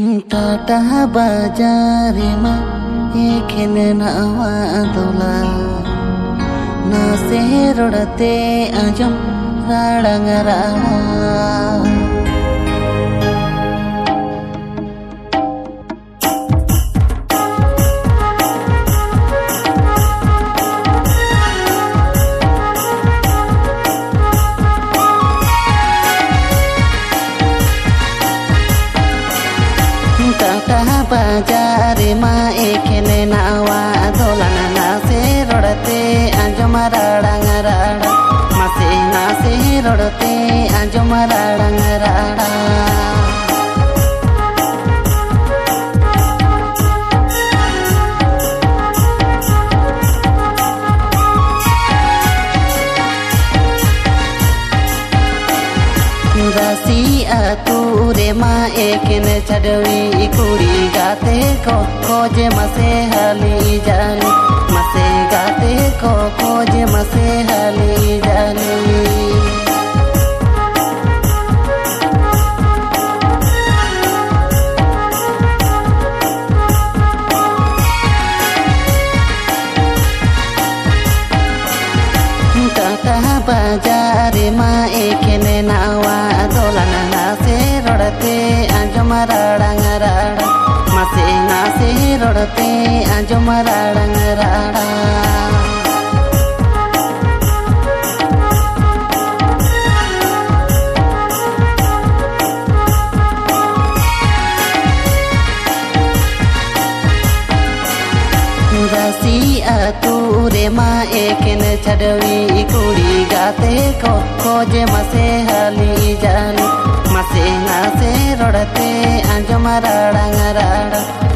टाटा बाजार में एक नवा दोला ना से रोड़ते आजम राड़ंग राड़ा टाटा बाजार में एक नवा दोला ना से रोड़ते आजम राड़ंग राड़ा मसे ना से रोड़ते आजम राड़ंग राड़ा राशि आतुरे माँ एक ने चढ़वी कुड़ी गाते को खोज मसे हाली जानी मसे गाते को खोज मसे हाली जानी टाटा बाजार में एक नवा दोला ना से रोड़ते आजम राड़ंग राड़ा मसे ना से रोड़ते आजम राड़ंग राड़ा राशि आतुरे माँ एक ने चढ़वी कुड़ी गाते को खोज मसे हाली जानी मसे ना से रोड़ते आजम राड़ंग राड़ा।